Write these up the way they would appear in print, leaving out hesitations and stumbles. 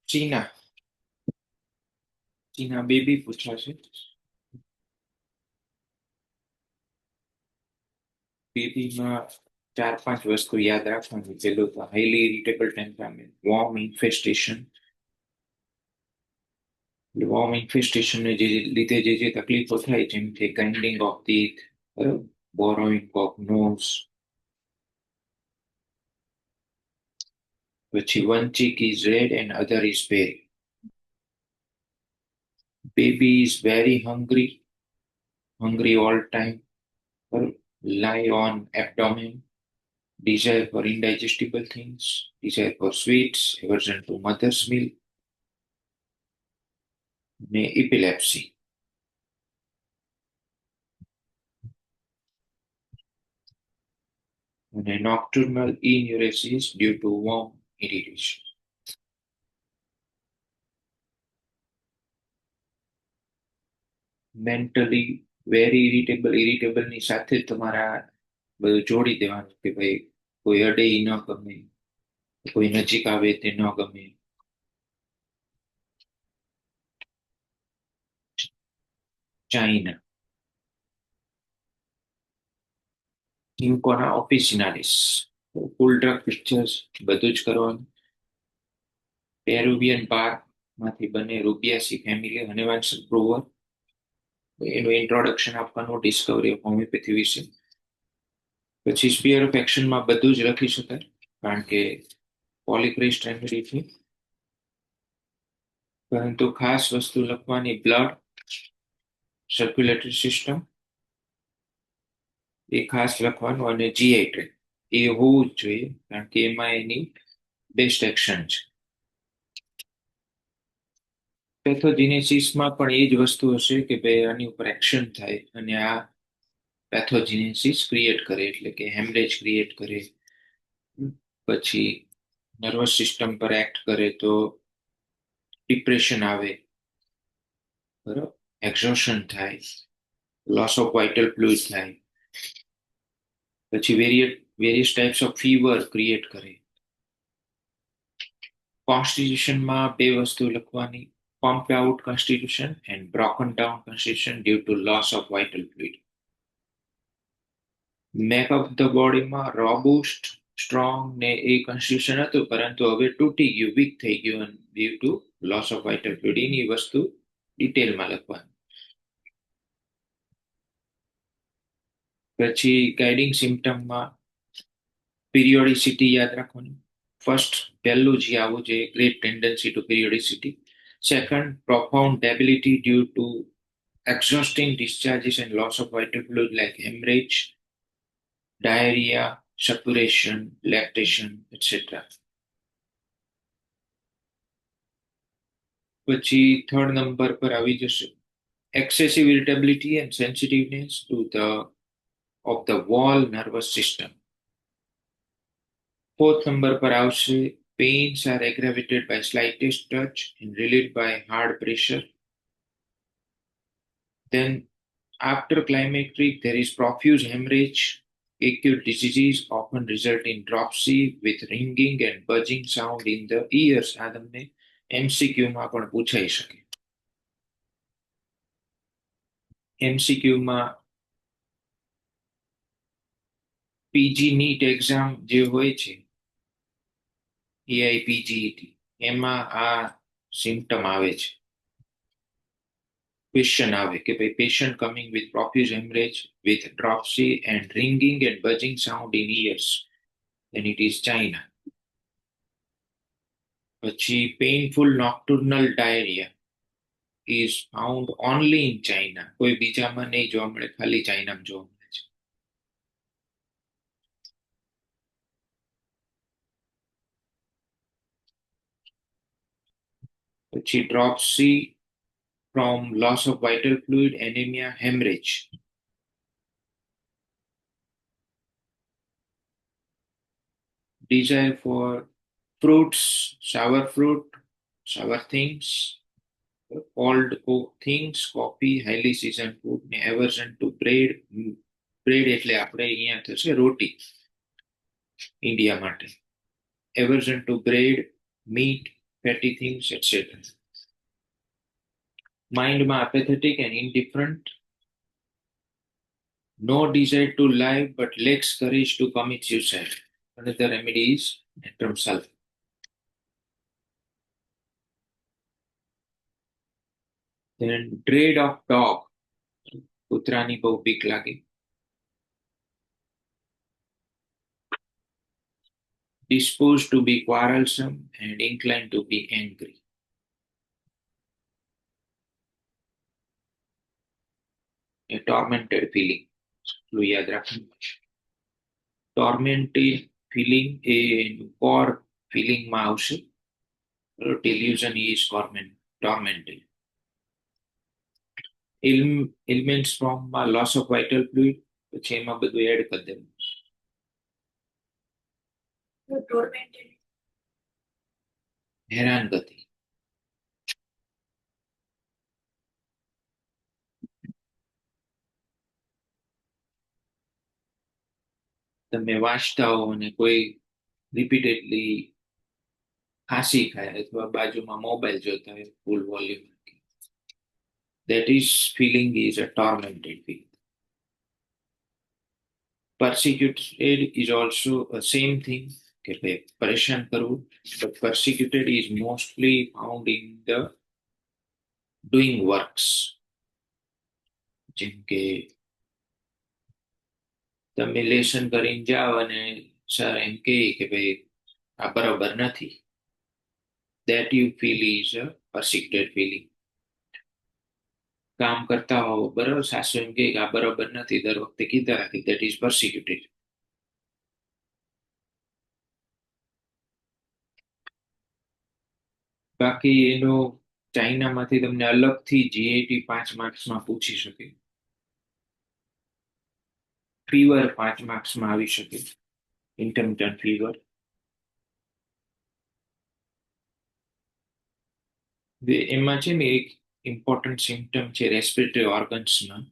ચીના ચીના baby પૂછાશે. બેબીમાં 4-5 વસ્તુ યાદ રાખવાની. પેલું તો highly irritable temperament, warm ઇન્ફેસ્ટેશન. Warm ઇન્ફેસ્ટેશન ને લીધે જે તકલીફો થાય, જેમ કે ગ્રાઇન્ડિંગ ઓફ ટીથ, બરાબર, બોરોઇંગ ઓફ નોઝ. પછી one cheek is red and other is pale. Baby is very hungry all time. Lie on abdomen. Desire for indigestible things. Desire for sweets. Aversion to mother's milk. ને epilepsy. અને nocturnal enuresis due to warm irritation. Mentally very irritable ની સાથે તમારા બધું જોડી દેવાનું કે ભાઈ કોઈ અડે ન ગમે, કોઈ નજીક આવે તે ન ગમે. ચાઇના ઇન્કોના ઓફિસિનાલિસ, ફૂલ ડ્રગ પિક્ચર્સ બધું જ કરવાનું. પેરુવિયન પાર્ક માંથી બને રૂબિયાસી ફેમિલી હનેવાન્સ ગ્રોવર, એનું ઇન્ટ્રોડક્શન આપવાનું ડિસ્કવરી ઓફ હોમિયોપેથી વિશે. પછી સ્પીયર ઓફ એક્શનમાં બધું જ લખી શકાય, કારણ કે પોલિક્રેસ્ટ રેમેડી છે. પરંતુ ખાસ વસ્તુ લખવાની બ્લડ સર્ક્યુલેટરી સિસ્ટમ એ ખાસ લખવાનું, અને જીઆઈ ટ્રેક એ હોવું જ જોઈએ, કારણ કે એમાં એની બેસ્ટ એક્શન છે. પેથોજીનેસિસમાં પણ એ જ વસ્તુ હશે કે ભાઈ આની ઉપર એક્શન થાય અને આ પેથોજીનેસિસ ક્રિએટ કરે, એટલે કે હેમરેજ ક્રિએટ કરે. પછી નર્વસ સિસ્ટમ પર એક્ટ કરે તો ડિપ્રેશન આવે, બરાબર, એક્ઝોશન થાય, લોસ ઓફ વાઇટલ ફ્લુઇડ થાય. પછી various types of fever create કરે. કોન્સ્ટિટ્યુશનમાં બે વસ્તુ લખવાની, pumped out constitution and broken down constitution due to loss of vital fluid. Make of the બોડીમાં રોબુસ્ટ, સ્ટ્રોંગ ને એ કોન્સ્ટિટ્યુશન હતું, પરંતુ હવે તૂટી ગયું, વીક થઈ ગયું due to loss of vital fluid. એની વસ્તુ ડિટેલમાં લખવાની. પછી ગાઇડિંગ સિમ્ટમમાં પીરિયોડિસિટી યાદ રાખવાની. ફર્સ્ટ પહેલું જે આવું છે, great tendency to periodicity. Second, profound debility due to exhausting discharges and loss of vital fluid like hemorrhage, diarrhea, suppuration, lactation, etc. પછી થર્ડ નંબર પર આવી જશે excessive irritability and sensitiveness to the of the wall nervous system. Fourth number પર આવશે pains are aggravated by slightest touch and relieved by hard pressure. Then after climacteric there is profuse hemorrhage. Acute diseases often result in dropsy with ringing and buzzing sound in the ears. આ તમને એમસીક્યુમાં પણ પૂછાઈ શકે. એમસીક્યુમાં PG NEET exam જે હોય છે, એઆઈપીજીઈટી, એમાં આ સિમ્ટમ આવે છે. ક્વેશ્ચન આવે કે ભાઈ patient coming with profuse haemorrhage with dropsy and ringing and buzzing sound in ears, then it is China. પછી painful nocturnal diarrhea is found only in China. કોઈ બીજામાં નહીં જોવા મળે, ખાલી ચાઇનામાં જોવા મળે છે. પછી dropsy from loss of vital fluid, anemia, hemorrhage. Desire for fruits, sour fruit, sour things, cold things, coffee, highly seasoned food, ને aversion to bread. બ્રેડ એટલે આપણે અહીંયા થશે રોટી ઇન્ડિયા માટે. aversion to bread, meat, fatty things, etc. Mind માં apathetic and indifferent, no desire to live but lacks courage to commit suicide. Another remedy is natrum sulfur. Then dread of dog, કૂતરાની બહુ બીક લાગે. Disposed to be quarrelsome and inclined to be angry. A tormented feeling. એટલું યાદ રાખવું. Tormented feeling એ core feeling માં આવશે. Delusion is tormented. Ailments from loss of vital fluid, પછી એમાં બધું એડ કરી દેવું. હેરાનગતિ. તમે વાંચતા હો અને કોઈ રિપીટેડલી ખાંસી ખાય અથવા બાજુમાં મોબાઈલ જોતા હોય ફૂલ volume, that is feeling is a tormented feeling. Persecuted is also a same thing, કે ભાઈ પરેશાન કરવું, but persecuted is mostly found in the doing works. જેમ કે તમે લેસન કરીને જાઓ અને સર એમ કહે કે ભાઈ આ બરાબર નથી, that you feel is a persecuted feeling. કામ કરતા હો બરાબર, સાસુ એમ કહે કે આ બરાબર નથી, દર વખતે કીધા રાખી, that is persecuted. બાકી એનો ચાઇનામાંથી તમને અલગથી જીએટી 5 માર્ક્સમાં પૂછી શકે, ફીવર 5 માર્ક્સમાં આવી શકે, ઇન્ટરમિટન્ટ ફીવર. એમાં છે ને એક ઇમ્પોર્ટન્ટ સિમ્પટમ છે રેસ્પિરેટરી ઓર્ગન્સમાં,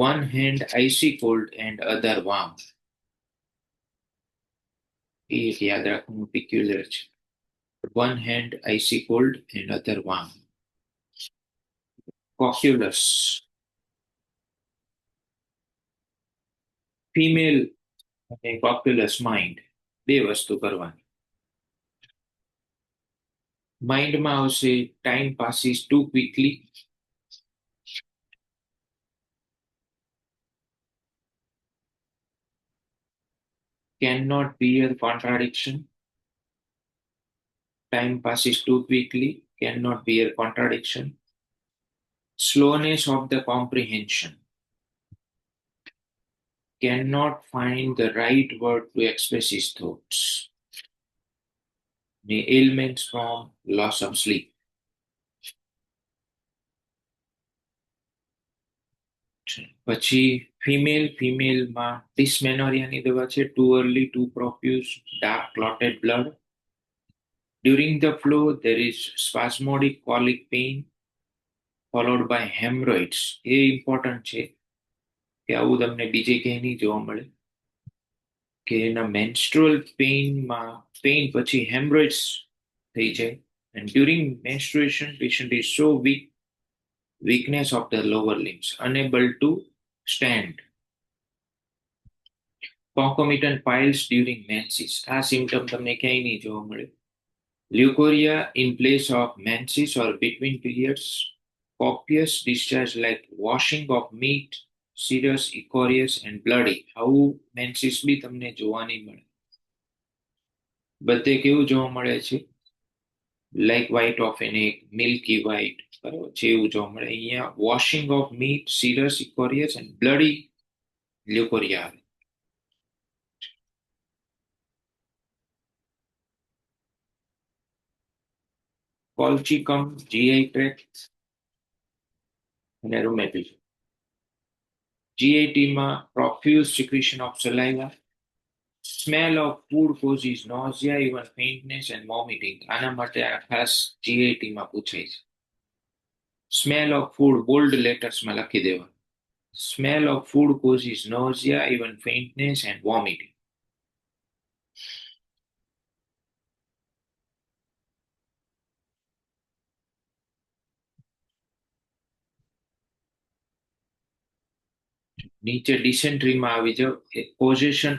one hand icy cold and other warm. એ યાદ રાખવાનું peculiar છે. One hand icy cold and other warm. Cocculus. Female અને cocculus mind, બે વસ્તુ કરવાની. માઇન્ડમાં આવશે time passes too quickly, cannot bear contradiction. Time passes too quickly, cannot bear contradiction. Slowness of the comprehension, cannot find the right word to express his thoughts. The ailments from loss of sleep. પછી ફિમેલમાં ડિસ્મેનોરિયાની દવા છે, too early, too profuse, dark clotted blood. During the flow, there is spasmodic colic pain followed by hemorrhoids. A important છે કે આવું તમને બીજે ક્યાંય નહીં જોવા મળે, કે એના મેન્સ્ટ્રુઅલ પેઇન પછી હેમરોઇડ્સ થઈ જાય. And during menstruation, patient is so weak, weakness of the lower limbs, unable to stand. Concomitant piles during menses. આ સિમ્પટમ તમને ક્યાંય નહીં જોવા મળે. Leukorrhea in place of menses or between periods. Copious discharge like washing of meat, serous, echorious and bloody. આવું menses બી તમને જોવા નહીં મળે. બધે કેવું જોવા મળે છે? like white of an egg, milky white, બરાબર છે, એવું જોવા મળે. અહીંયા washing of meat, serous, echorious and bloody leukorrhea આવે. Colchicum, GI tract અને rheumatism. GIT માં profuse secretion of saliva. Smell of food causes nausea, even faintness and vomiting. આના માટે આ ખાસ GIT માં પૂછાય છે. Smell of food, bold letters માં લખી દેવા. Smell of food causes nausea, even faintness and vomiting. નીચે ડિસેન્ટ્રીમાં આવી જાઓ. પોઝિશન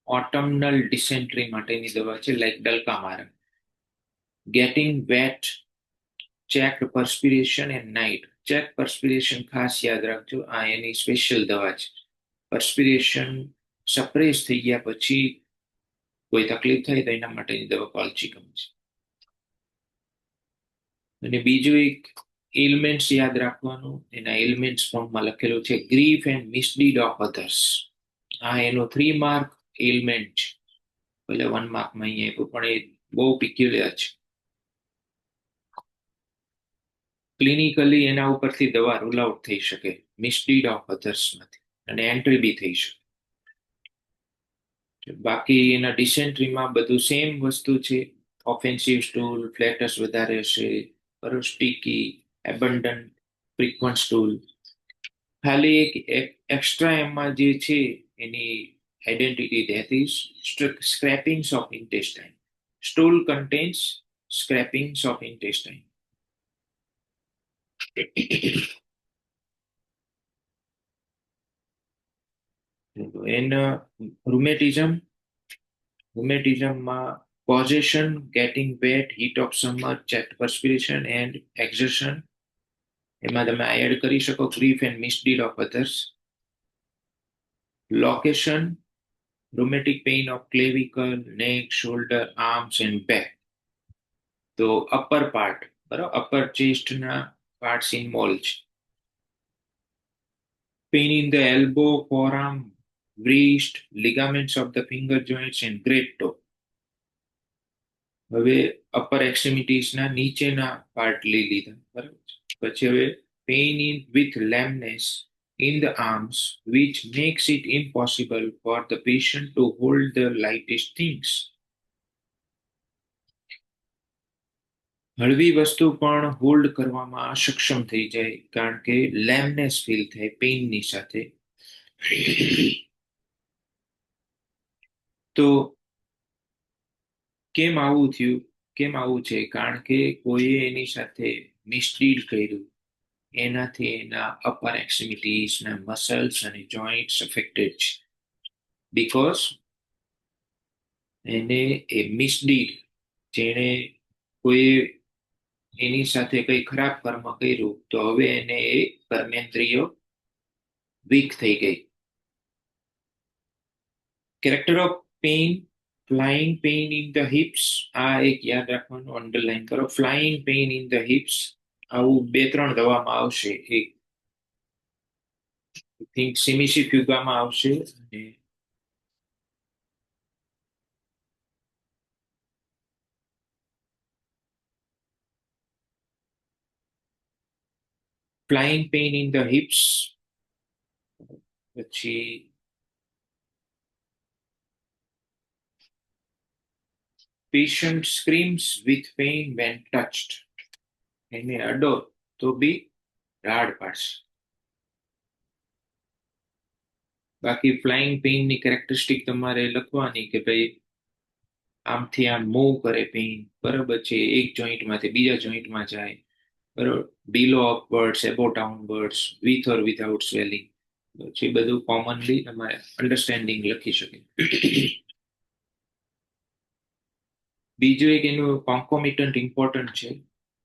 ઓટમનલ ડિસેન્ટ્રી માટેની દવા છે, લાઈક ડલકા મારે. Getting wet, check perspiration and night. Check perspiration ખાસ યાદ રાખજો, આ એની સ્પેશિયલ દવા છે. પરસ્પિરેશન સપ્રેસ થઈ ગયા પછી કોઈ તકલીફ થાય તો એના માટેની દવા કોલ્ચિકમ છે. અને બીજું એક એલિમેન્ટ્સ યાદ રાખવાનું, એના એલિમેન્ટ્સ ફોર્મમાં લખેલું છે, ગ્રીફ એન્ડ મિસડીડ ઓફ અધર્સ. આ એનો 3 માર્ક એલિમેન્ટ છે. એટલે 1 માર્કમાં અહીંયા આપ્યું, પણ એ બહુ પિક્યુલિયર છે. ક્લિનિકલી એના ઉપરથી દવા રૂલ આઉટ થઈ શકે મિસડીડ ઓફ અધર્સમાંથી, અને એન્ટ્રી બી થઈ શકે. બાકી એના ડિસેન્ટ્રીમાં બધું સેમ વસ્તુ છે. ઓફેન્સિવ સ્ટૂલ, ફ્લેટસ વધારે હશે, સ્ટીકી, એબન્ડન્ટ, ફ્રીક્વન્ટ સ્ટૂલ. ખાલી એક એક્સ્ટ્રા એમાં જે છે એની identity, that is scrapings of intestine. Stool contains scrapings of intestine. In rheumatismમાં possession, getting wet, heat of summer, checked perspiration and exertion. એમાં તમે એડ કરી શકો grief and misdeed of others. Location, rheumatic pain of clavicle, neck, shoulder, arms and back. તો upper part, બરાબર, upper chest ના parts involved છે. Pain in the elbow, forearm, wrist, ligaments of the finger joints and great toe. હવે upper extremities ના નીચેના part લઈ લીધા, બરાબર. પછી હવે pain in with lameness in the arms, which makes it impossible for the patient to hold the lightest things. હળવી વસ્તુ પણ હોલ્ડ કરવામાં અસક્ષમ થઈ જાય, કારણ કે લેમનેસ ફીલ થાય પેઇનની સાથે. તો કેમ આવું થયું, કેમ આવું છે? કારણ કે કોઈએ એની સાથે મિસલીડ કર્યું, એનાથી એના અપર એક્સ્ટ્રીમિટીઝના મસલ્સ અને જોઈન્ટ્સ અફેક્ટેડ છે. બીકોઝ એને એ મિસડીડ, જેણે કોઈ એની સાથે કઈ ખરાબ કર્મ કર્યું, તો હવે એને એ કર્મેન્દ્રિયો વીક થઈ ગઈ. Character of pain, flying pain in the hips. આ એક યાદ રાખવાનું, અંડરલાઈન કરો, flying pain in the hips. આવું 2-3 દવામાં આવશે. એક થિંક સિમિસિફ્યુગામાં આવશે, અને flying pain in the hips. પછી patient screams with pain when touched. એને અડો તો બી રાડ પાડશે. બાકી ફ્લાઇંગ પેઇનની કેરેક્ટરિસ્ટિક તમારે લખવાની કે ભાઈ આમથી આમ મૂવ કરે પેઇન, બરાબર છે, એક જોઈન્ટમાંથી બીજા જોઈન્ટમાં જાય, બરાબર, below upwards, above downwards, with or without swelling. પછી બધું કોમનલી તમારે અન્ડરસ્ટેન્ડિંગ લખી શકે. બીજું એક એનું કોન્કોમિટન્ટ ઇમ્પોર્ટન્ટ છે,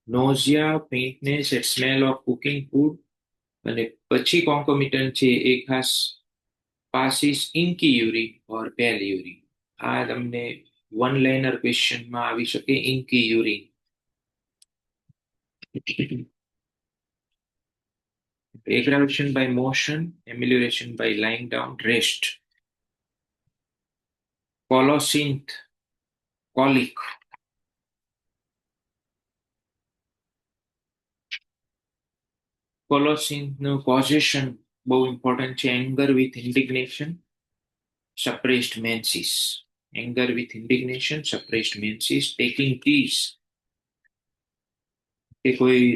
nausea, faintness at smell of cooking food. અને પછી કોન્કોમિટન્ટ છે એ ખાસ પાસિસ ઇન્કી યુરિન ઓર પેલ યુરિન. આ તમને 1 લાઇનર ક્વેશ્ચનમાં આવી શકે, ઇન્કી urine. aggravation by motion, amelioration by lying down, rest. Colocynth, colic. Colocynthનું causation બહુ ઇમ્પોર્ટન્ટ છે, anger with indignation, suppressed menses. Anger with indignation, suppressed menses, taking peace. કે કોઈ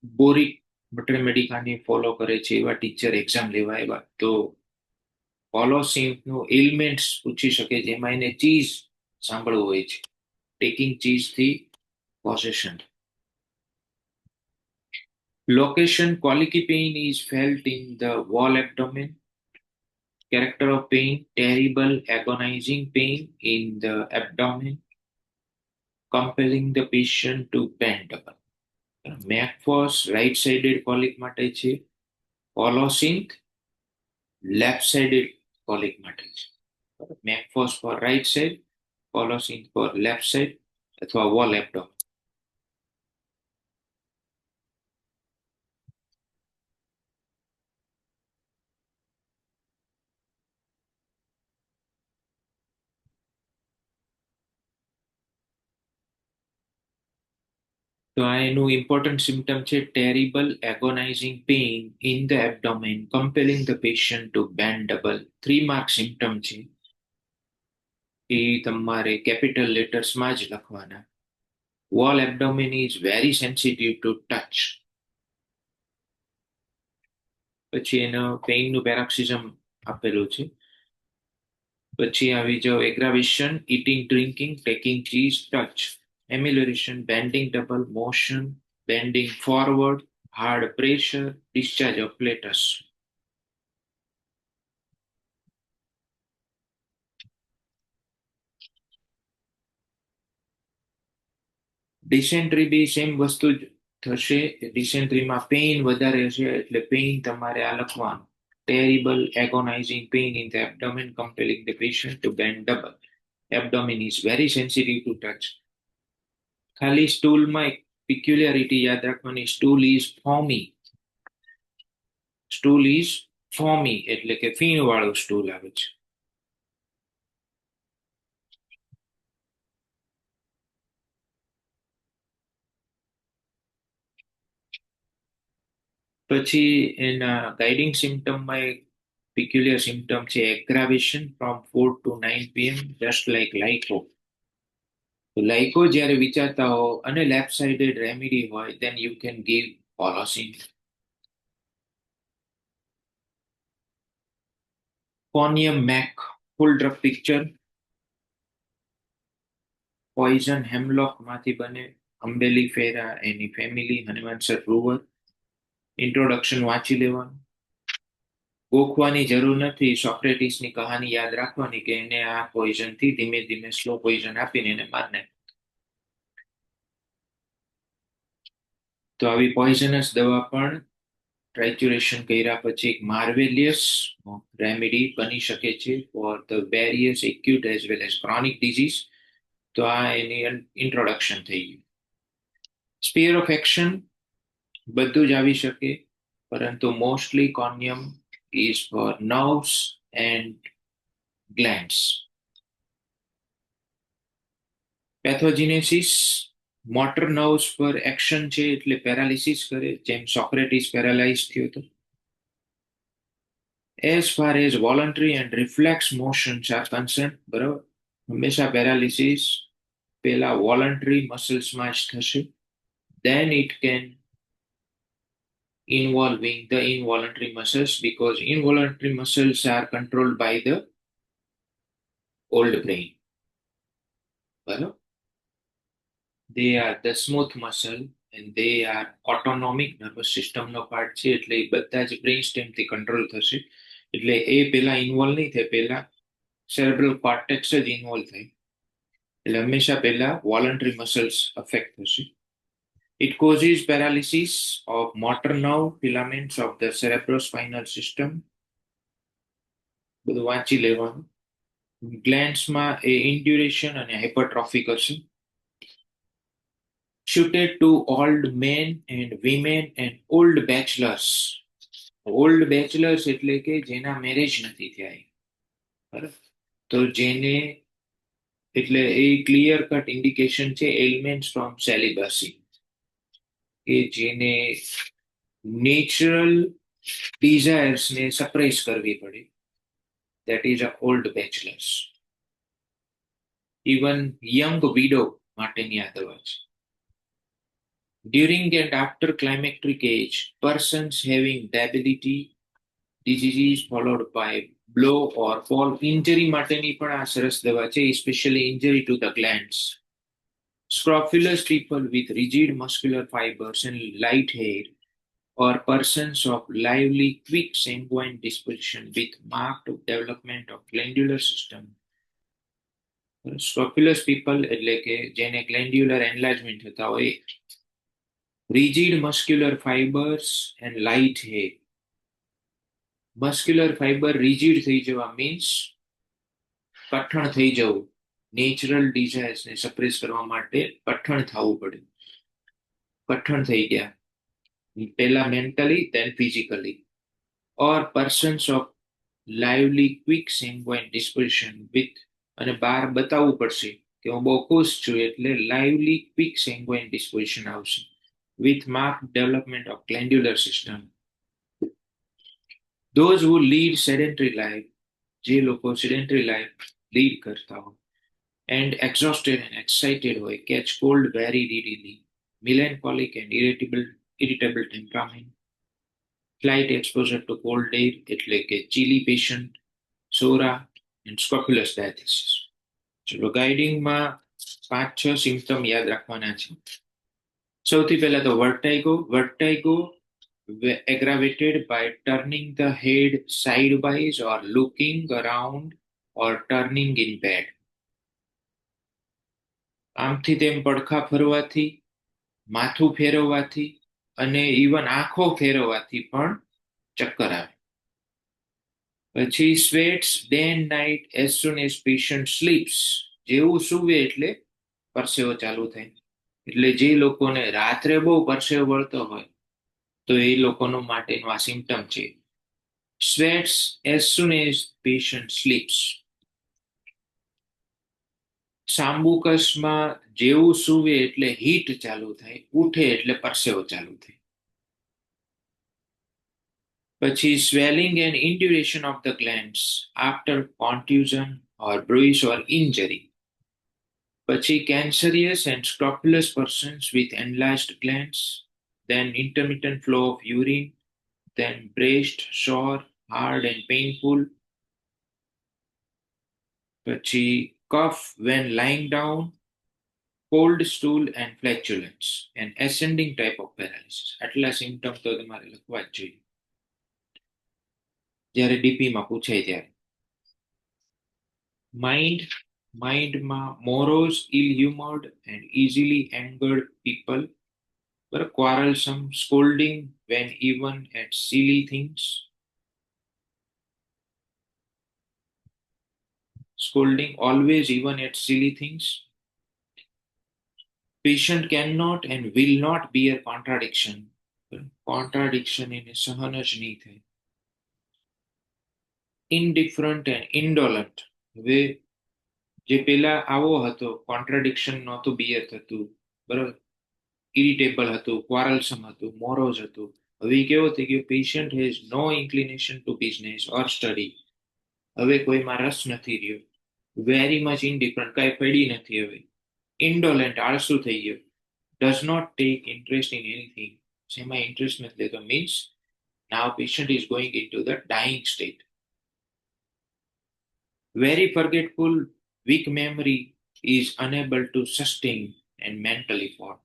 બોરિક મેડિકાની ફોલો કરે છે એવા ટીચર એક્ઝામ લેવા આવ્યા, તો કોલોસિન્થનું એલિમેન્ટ્સ પૂછી શકે, જેમાં એને ચીઝ સાંભળવું હોય છે. ટેકિંગ ચીઝ થી possession. Location colicky pain is felt in the wall abdomen. Character of pain, terrible agonizing pain in the abdomen, compelling the patient to bend double. Mag phos right sided colic માટે છે, colocynth left sided colic માટે છે. Mag phos for right side, colocynth for left side અથવા whole abdomen. તો આ એનું important symptom છે, terrible agonising pain in the abdomen compelling the patient to bend double. 3 mark symptom છે, એ તમારે કેપિટલ લેટર્સમાં જ લખવાના. Whole abdomen is very sensitive to touch. પછી એનો પેઇનનું પેરોક્સિઝમ આપેલું છે. પછી આવી જાઓ aggravation, eating drinking taking cheese touch. Amelioration, bending double motion, bending forward, hard pressure, discharge of flatus. Dysentery બી સેમ વસ્તુ જ થશે. ડિસેન્ટ્રીમાં પેઇન વધારે હશે એટલે પેઇન તમારે આ લખવાનું, terrible agonizing pain in the abdomen compelling the patient to bend double. Abdomen is very sensitive to touch. ખાલી સ્ટૂલમાં એક peculiarity યાદ રાખવાની, સ્ટૂલ ઇઝ ફોમી. સ્ટૂલ ઇઝ ફોમી એટલે કે ફીણ વાળું સ્ટૂલ આવે છે. પછી એના ગાઇડિંગ સિમ્ટમમાં એક peculiar symptom છે, aggravation from 4 to 9 p.m. just like LICO. તો LICO જ્યારે વિચારતા હો અને લેફ્ટ સાઇડેડ રેમેડી હોય, then you can give Polosine. Conium Mac, full drug picture. Poison hemlock માંથી બને, અમ્બેલીફેરા એની ફેમિલી, હનુમાનસર બ્રુવર. ઇન્ટ્રોડક્શન વાંચી લેવાનું. ગોખવાની જરૂર નથી, સોક્રેટિસની કહાની યાદ રાખવાની કે એને આ પોઈઝન થી ધીમે ધીમે સ્લો પોઈઝન આપીને એને મારને. તો આવી પોઈઝનસ દવા પણ ટ્રાઇચ્યુરેશન કર્યા પછી એક માર્વેલિયસ રેમેડી બની શકે છે for the various acute as well as chronic disease. તો આ એની ઇન્ટ્રોડક્શન થઈ ગયું. સ્પીયર ઓફ એક્શન બધું જ આવી શકે, પરંતુ mostly conium is for nerves and glands. Pathogenesis, motor nerves પર એક્શન છે એટલે પેરાલિસિસ કરે, જેમ સોક્રેટિસ પેરાલાઇઝ થયો હતો. As far as voluntary and reflex motions are concern, બરાબર, હંમેશા પેરાલિસિસ પેલા વોલન્ટરી મસલ્સમાં જ થશે. then it can involving the involuntary muscles because involuntary muscles are controlled by the old brain. Well, they are the smooth muscle and they are autonomic nervous system નો part છે એટલે એ બધા જ brain stem થી control થશે. એટલે એ પેલા involve નહીં થાય, પેલા સેરેબ્રલ કોર્ટેક્સ જ ઇન્વોલ્વ થાય. એટલે હંમેશા પેલા વોલન્ટરી મસલ્સ અફેક્ટ થશે. It causes paralysis of motor nerve filaments of the cerebrospinal system. બધું વાંચી લેવાનું. ગ્લેન્ડ્સમાં એ ઇન્ડ્યુરેશન અને હાઇપરટ્રોફિક હશે. Suited to old men and women and old bachelors. Old bachelors એટલે કે જેના મેરેજ નથી થયા, બરાબર. તો જેને એટલે એ ક્લિયર કટ ઇન્ડિકેશન છે એલિમેન્ટ્સ ફ્રોમ સેલિબસી, કે જેને નેચરલ ડિઝાયર્સ ને સપ્રેસ કરવી પડે. that is a old bachelors. even young widow માટેની આ દવા છે. during and after climacteric age, persons having debility, diseases followed by blow or fall, injury માટેની પણ આ સરસ દવા છે, especially injury to the glands. Scrofulous people with rigid muscular fibers and light hair or persons of lively, quick, sanguine disposition with marked development of glandular system. Scrofulous people એટલે કે જેને glandular enlargement થતા હોય, rigid muscular fibres and light hair. Muscular fibre rigid થઈ જવા means કઠણ થઈ જવું. નેચરલ ડિઝાયર્સને સપ્રેસ કરવા માટે કઠણ થવું પડે. કઠણ થઈ ગયા, પહેલા mentally then physically. Or persons of lively quick sanguine disposition with, અને બહાર બતાવવું પડશે કે હું બહુ ખુશ છું એટલે લાઇવલી ક્વિક સેન્ગ્વાઇન ડિસ્પોઝિશન આવશે with mark development of glandular system. Those who lead sedentary life, જે લોકો sedentary life lead કરતા હોય, and exhausted and excited હોય, catch cold very readily, melancholic and irritable temperament, slight exposure to cold air એટલે કે chilly patient, SORA and scrofulous diathesis. ચલો ગાઇડિંગમાં 5-6 symptom યાદ રાખવાના છે. સૌથી પહેલા તો વર્ટાઇગો aggravated by turning the head sidewise or looking around or turning in bed. આમથી તેમ પડખા ફરવાથી, માથું ફેરવવાથી અને ઇવન આંખો ફેરવવાથી પણ ચક્કર આવે. પછી sweats day and night as soon as patient sleeps. જેવું સૂવે એટલે પરસેવો ચાલુ થાય. એટલે જે લોકોને રાત્રે બહુ પરસેવો વળતો હોય તો એ લોકોનો માટેનું આ સિમ્પટમ છે. Sweats as soon as patient sleeps. સાંબુકસમાં જેવું સૂવે એટલે હીટ ચાલુ થાય, ઉઠે એટલે પરસેવો ચાલુ થાય. પછી swelling and induration of the glands after contusion or bruise or injury. પછી cancerous and scrofulous persons with enlarged glands, then intermittent flow of urine, then breast sore, hard and painful. પછી cough when lying down, cold stool and flatulence, and ascending type of paralysis. આટલા symptom તો તમારે લખવા જ જોઈએ જ્યારે ડીપીમાં પૂછાય ત્યારે. માઇન્ડમાં મોરોઝ, ઇલ હ્યુમર્ડ and easily angered people, quarrelsome, scolding when even at silly things. Scolding always, even at silly things. Patient cannot and will not bear contradiction. Contradiction એને સહન જ નહીં થાય. Indifferent and indolent. હવે જે પેલા આવો હતો, કોન્ટ્રાડિક્શન નહોતું બિયર થતું, બરાબર, ઇરિટેબલ હતું, ક્વારલસમ હતું, મોરોઝ હતું. હવે કેવો થઈ ગયો, patient has no inclination to business or study. હવે કોઈમાં રસ નથી રહ્યો. વેરી મચ ઇન્ડિફરન્ટ, કાંઈ પડી નથી હવે. ઇન્ડોલેન્ટ, આળસુ થઈ ગયો. Does not take interest in anything. જેમાં ઇન્ટરેસ્ટ નથી લેતો means now patient is going in to the dying state. Very forgetful, weak memory, is unable to sustain and mentally fall.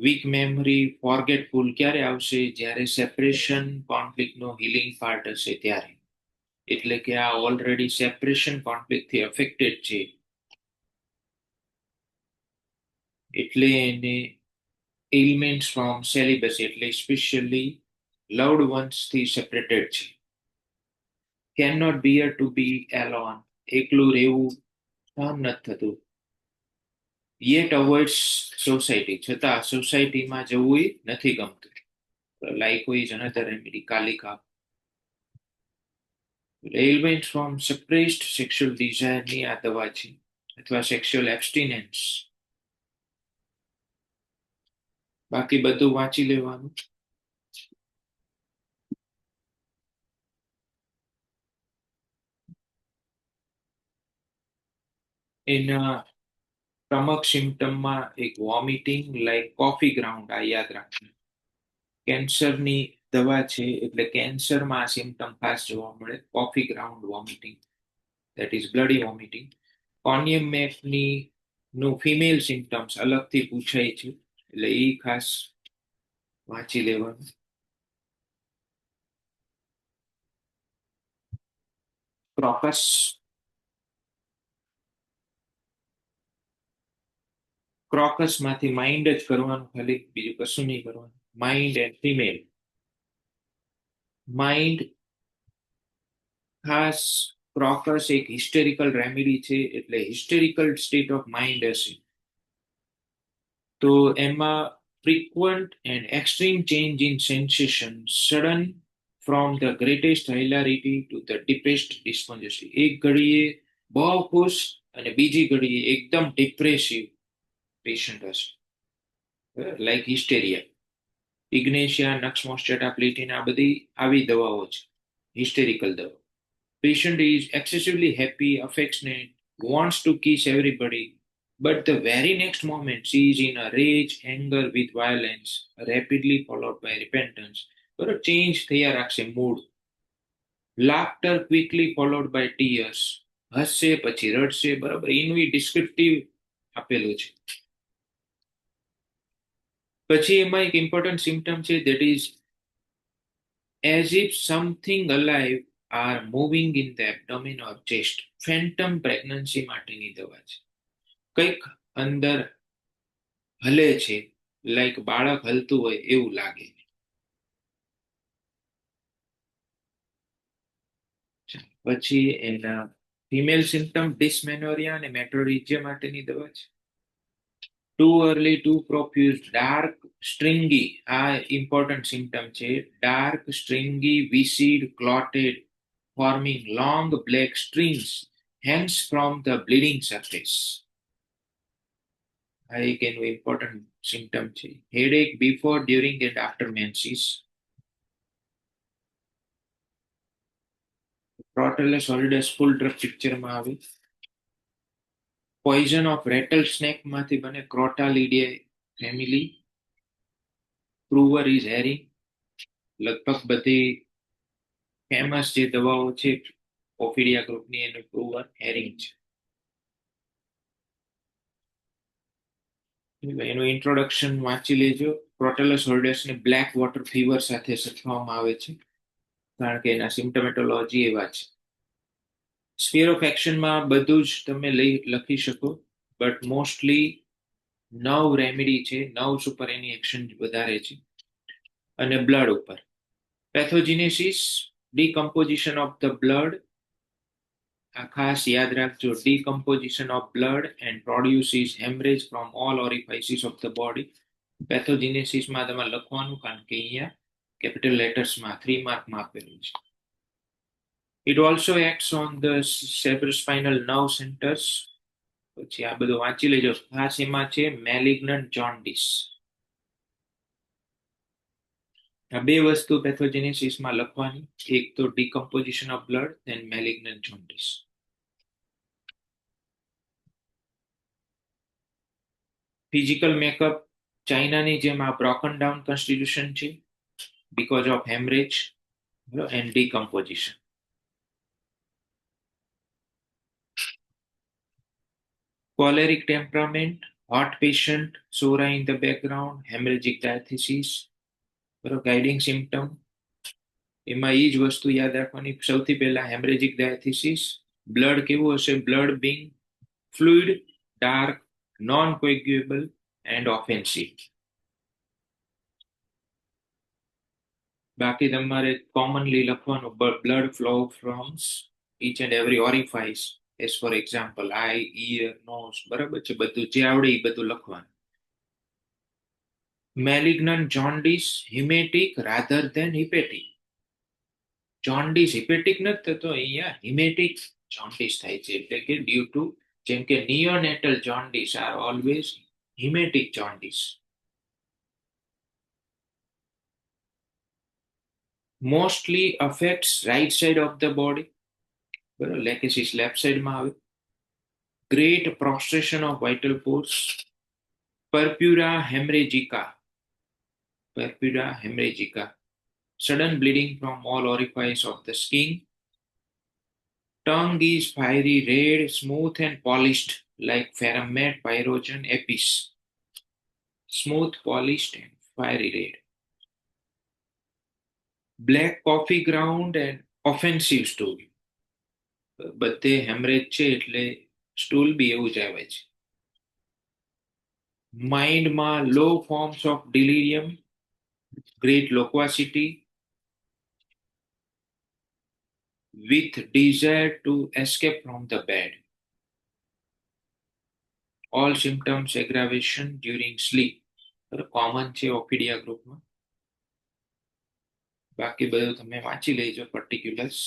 Weak memory, forgetful ક્યારે આવશે? જ્યારે separation કોન્ફ્લિક્ટનો healing part હશે ત્યારે. એટલે કે આ ઓલરેડી સેપરેશન કોન્ફ્લિક્ટથી અફેક્ટેડ છે એટલે એને એલિમેન્ટ્સ ફ્રોમ સેલિબસી એટલે સ્પેશિયલી લવ્ડ વન્સ થી સેપરેટેડ છે. Can not bear to be alone, એકલું રહેવું સહન નથી થતું. યેટ અવોઇડ્સ સોસાયટી, છતાં સોસાયટીમાં જવું નથી ગમતું. લાઈક ઇઝ અનધર રેમેડી, કાલિકા. એલિમેન્ટ ફ્રોમ સપ્રેસ્ડ સેક્સ્યુઅલ ડિઝાયરની આ દવા છે, અથવા સેક્સ્યુઅલ એબ્સ્ટિનેન્સ. બાકી બધું વાંચી લેવાનું. એના પ્રમુખ સિમ્પટમમાં એક વોમિટિંગ લાઈક કોફી ગ્રાઉન્ડ, આ યાદ રાખવું. કેન્સરની દવા છે એટલે કેન્સરમાં આ સિમ્પટમ ખાસ જોવા મળે, coffee ground vomiting, that is bloody vomiting. Conium મેફની નું ફિમેલ સિમ્પટમ્સ અલગથી પૂછાય છે, એટલે એ ખાસ વાંચી લેવાનું. ક્રોકસ ક્રોકસ માંથી માઇન્ડ જ કરવાનું, ખાલી બીજું કશું નહીં કરવાનું. Mind and female. માઇન્ડ ખાસ ક્રોકસ એક હિસ્ટેરિકલ રેમેડી છે, એટલે હિસ્ટેરિકલ સ્ટેટ ઓફ માઇન્ડ હશે તો એમાં frequent and extreme change in sensation, sudden from the greatest hilarity to the deepest despondency. એક ઘડીએ બહુ ખુશ અને બીજી ઘડીએ એકદમ ડિપ્રેસિવ પેશન્ટ હશે, લાઈક હિસ્ટેરિયા. ઇગ્નેશિયા, નક્સમોસ્ટેટા, પ્લેટિન, આ બધી આવી દવાઓ છે, હિસ્ટેરિકલ દવા. Patient is excessively happy, affectionate, wants to kiss everybody, but the very next moment she is in a rage, anger with violence, rapidly followed by repentance. બરોબર, ચેન્જ થયા રાખશે mood. Laughter quickly followed by tears, હસશે પછી રડશે. બરાબર, ઇનવી descriptive આપેલું છે. પછી એમાં એક ઇમ્પોર્ટન્ટ સિમ્ટમ છે, that is as if something alive are moving in the abdomen or chest. Phantom pregnancy માટેની દવા છે. કંઈક અંદર હલે છે, લાઈક બાળક હલતું હોય એવું લાગે. પછી એના ફિમેલ સિમ્ટમ ડિસમેનોરિયા અને મેટ્રોરિજિયા માટેની દવા છે. Too early, too profuse, dark stringy, આ ઇમ્પોર્ટન્ટ સિમ્ટમ છે. Dark stringy, viscid, clotted, forming long black strings hangs from the bleeding surface. આ એક એનું ઇમ્પોર્ટન્ટ સિમ્ટમ છે. Headache before, during and after menses. Crotalus horridus full drug પિક્ચરમાં આવે. Poison of rattlesnake માંથી બને, crotalidae family. Prover is Hering. લગભગ બધી ફેમસ જે દવાઓ છે ઓફિડિયા ગ્રુપની, એનું પ્રુવર હેરિંગ છે. એનું ઇન્ટ્રોડક્શન વાંચી લેજો. ક્રોટેલસ હોલિડસ ને બ્લેક વોટર ફીવર સાથે સચવામાં આવે છે, કારણ કે એના સિમ્ટમેટોલોજી એવા છે. સ્ફિયર ઓફ એક્શનમાં બધું જ તમે લખી શકો, બટ મોસ્ટલી 9 રેમેડી છે, 9 ઉપર એની એક્શન વધારે છે. અને બ્લડ ઉપર pathogenesis, decomposition of the blood. આ ખાસ યાદ રાખજો, decomposition of blood and produces haemorrhage from all orifices of the body. પેથોજીનેસિસમાં તમારે લખવાનું, કારણ કે અહીંયા કેપિટલ લેટર્સમાં 3 માર્કમાં આપેલું છે. It also acts on the cerebrospinal nerve centers. પછી આ બધું વાંચી લેજો. ખાસ એમાં છે મેલિગ્નન્ટ જોન્ડિસ. આ બે વસ્તુ પેથોજેનેસિસમાં લખવાની, એક તો decomposition of blood, then malignant jaundice. Physical makeup ચાઇનાની જેમ આ બ્રોકન ડાઉન કોન્સ્ટિટ્યુશન છે, because of haemorrhage and decomposition. Choleric temperament, hot patient, sora in the background, hemorrhagic diathesis. બરોબર, ગાઇડિંગ સિમ્ટમ એમાં એ જ વસ્તુ યાદ રાખવાની. સૌથી પહેલા હેમરેજિક ડાયાથિસિસ. બ્લડ કેવું હશે? Blood being fluid, dark, non coagulable and offensive. બાકી તમારે કોમનલી લખવાનું, blood flow from each and every orifice, as for example eye, ear, nose. બરાબર છે, બધું જે આવડે એ બધું લખવાનું. મેલિગ્નન્ટ જોન્ડિસ, હિમેટિક રાધર ધેન હિપેટિક. જોન્ડિસ હિપેટિક નથી થતો, અહીંયા હિમેટિક જોન્ડિસ થાય છે, એટલે કે ડ્યુ ટુ, જેમ કે neonatal jaundice are always haematic jaundice. Mostly affects right side of the body. બરાબર, લેકેસિસ લેફ્ટ સાઈડમાં આવે. Great prostration of vital force. Purpura haemorrhagica. Purpura haemorrhagica. Sudden bleeding from all orifice of the skin. Tongue is fiery red, smooth and polished like Ferromet pyrogen apis. smooth, polished, and fiery red. Black coffee ground and offensive stool. બધે haemorrhage છે એટલે stool બી એવું જ આવે છે. માઇન્ડમાં low forms of delirium, great loquacity, with desire to escape from the bed. All symptoms aggravation during sleep. Common છે ઓફિડિયા ગ્રુપમાં. બાકી બધું તમે વાંચી લેજો પર્ટિક્યુલર્સ.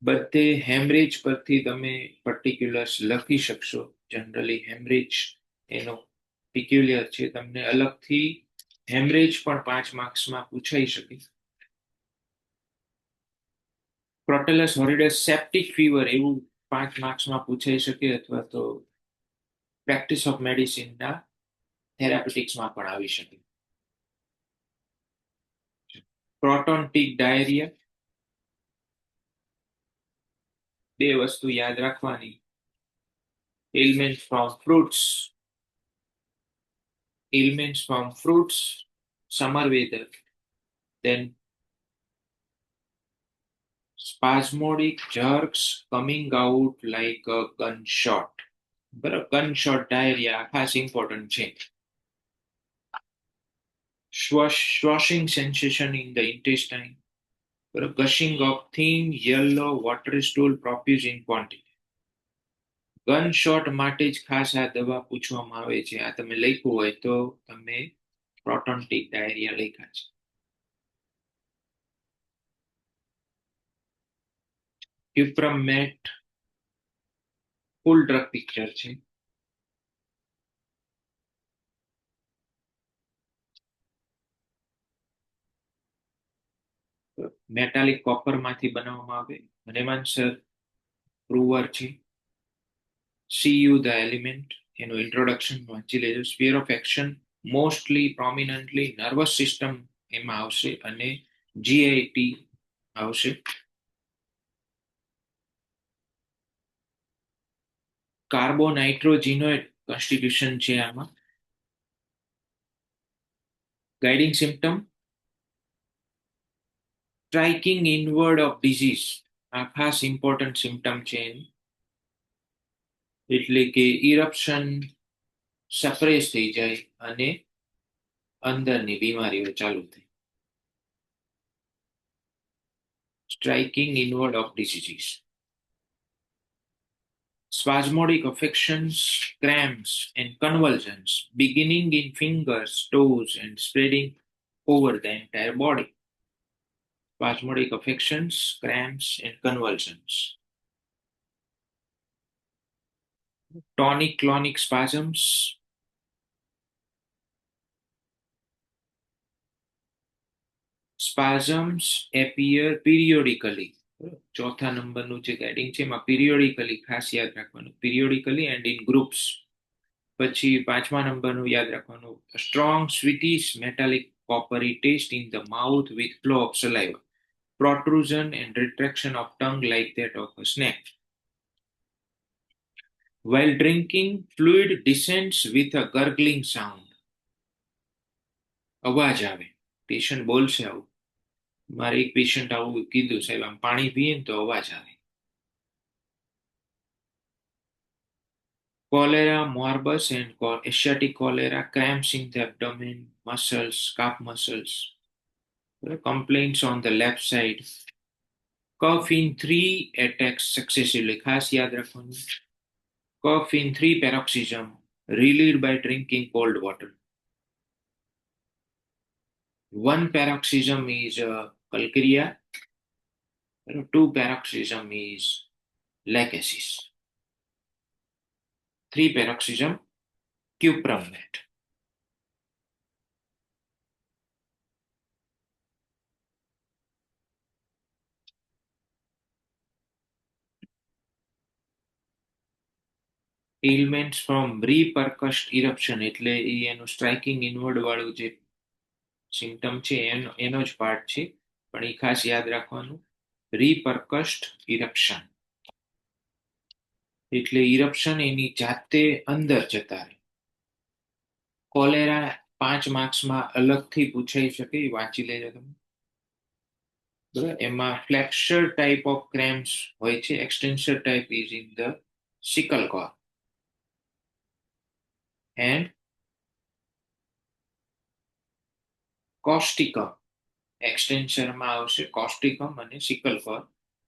બધે હેમરેજ પરથી તમે પર્ટિક્યુલર્સ લખી શકશો. જનરલી હેમરેજ એનો પિક્યુલિયર છે. તમને અલગથી હેમરેજ પણ 5 માર્ક્સમાં પૂછાઈ શકે. ક્રોટેલસ હોરિડસ સેપ્ટિક ફીવર એવું 5 માર્ક્સમાં પૂછાઈ શકે, અથવા તો પ્રેક્ટિસ ઓફ મેડિસિનના થેરાપ્યુટિક્સમાં પણ આવી શકે. પ્રોટોન્ટિક ડાયરિયા, બે વસ્તુ યાદ રાખવાની. ailments from fruits, summer weather, then spasmodic jerks coming out like a gunshot. બરાબર, ગનશોટ ડાયરિયા ખાસ ઇમ્પોર્ટન્ટ છે. swashing sensation in the intestine, gushing of thin yellow watery stool profuse in quantity. Gun shot માટે જ ખાસ આ દવા પૂછવામાં આવે છે. આ તમે લખ્યું હોય તો તમે પ્રોટોન્ટિક ડાયરિયા લખ્યા છે. Cuprum met full drug picture છે. મેટાલિક કોપર માંથી બનાવવામાં આવે. રેમાન્સર પ્રૂવર છે. સીયુ ધ એલિમેન્ટ એનું ઇન્ટ્રોડક્શન વાંચી લેજો. Sphere of action mostly prominently nervous system એમાં આવશે અને જીઆઈટી આવશે. કાર્બોનાઇટ્રોજિનોઇડ કોન્સ્ટિટ્યુશન છે આમાં. Guiding symptom striking inward of disease, આ ખાસ ઇમ્પોર્ટન્ટ સિમ્પટમ છે. એટલે કે ઇરપ્શન સપ્રેસ થઈ જાય અને અંદરની બીમારીઓ ચાલુ થાય. Striking inward of disease. Spasmodic affections, cramps, and convulsions beginning in fingers, toes, and spreading over the entire body. Spasmodic affections, cramps, and convulsions. Tonic-clonic spasms. Spasms appear periodically. ચોથા નંબરનું જે ગાઇડિંગ છે એમાં પિરિયોડિકલી ખાસ યાદ રાખવાનું. Periodically and in groups. પછી 5મા નંબરનું યાદ રાખવાનું. Strong sweetish metallic coppery taste in the mouth with flow of saliva, protrusion and retraction of tongue like that of a snake. While drinking, fluid descends with a gurgling sound. અવાજ આવે. Patient બોલશે આવું. મારે એક patient આવું કીધું, સાહેબ આમ પાણી પીએ ને તો અવાજ આવે. Cholera morbus and Asiatic cholera, cramps in the abdomen, muscles, calf muscles, complaints on the left side, cough in 3 attacks successively. ખાસ યાદ રાખવાનું. Cough in 3 paroxysm, relieved by drinking cold water. 1 paroxysm is calcarea, 2 paroxysm is lachesis, 3 paroxysm cuprumate. Ailments from repercussed eruption, એટલે એ એનું striking inward વાળું જે symptom છે એનો જ પાર્ટ છે, પણ એ ખાસ યાદ રાખવાનું. રીપરકસ્ડ ઇરપ્શન એટલે ઇરપ્શન એની જાતે અંદર જતા રહે. કોલેરા 5 માર્ક્સમાં અલગથી પૂછાઈ શકે, એ વાંચી લેજો તમે. બરાબર, એમાં ફ્લેક્સર ટાઈપ ઓફ ક્રેમ્પ્સ હોય છે. Extensor type is in the secale cor and causticum. એક્સટેન્સરમાં આવશે કોસ્ટિકમ અને સિકલ કોર.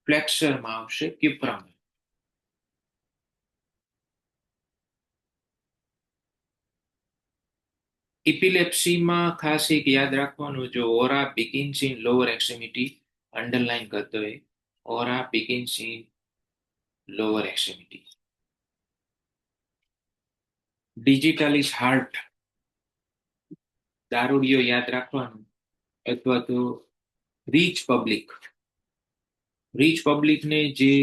ફ્લેક્સરમાં આવશે ક્યુપ્રમ. ઇપિલેપ્સીમાં ખાસ એક યાદ રાખવાનું, જો ઓરા બિગિન્સ ઇન લોઅર એક્સ્ટ્રીમિટી, અંડરલાઈન કરતો હોય, ઓરા બિગિન્સ ઇન લોઅર એક્સ્ટ્રીમિટી. ડિજિટાલિસ હાર્ટ, દારૂડિયો યાદ રાખવાનું, અથવા તો રીચ પબ્લિક. રીચ પબ્લિકને જે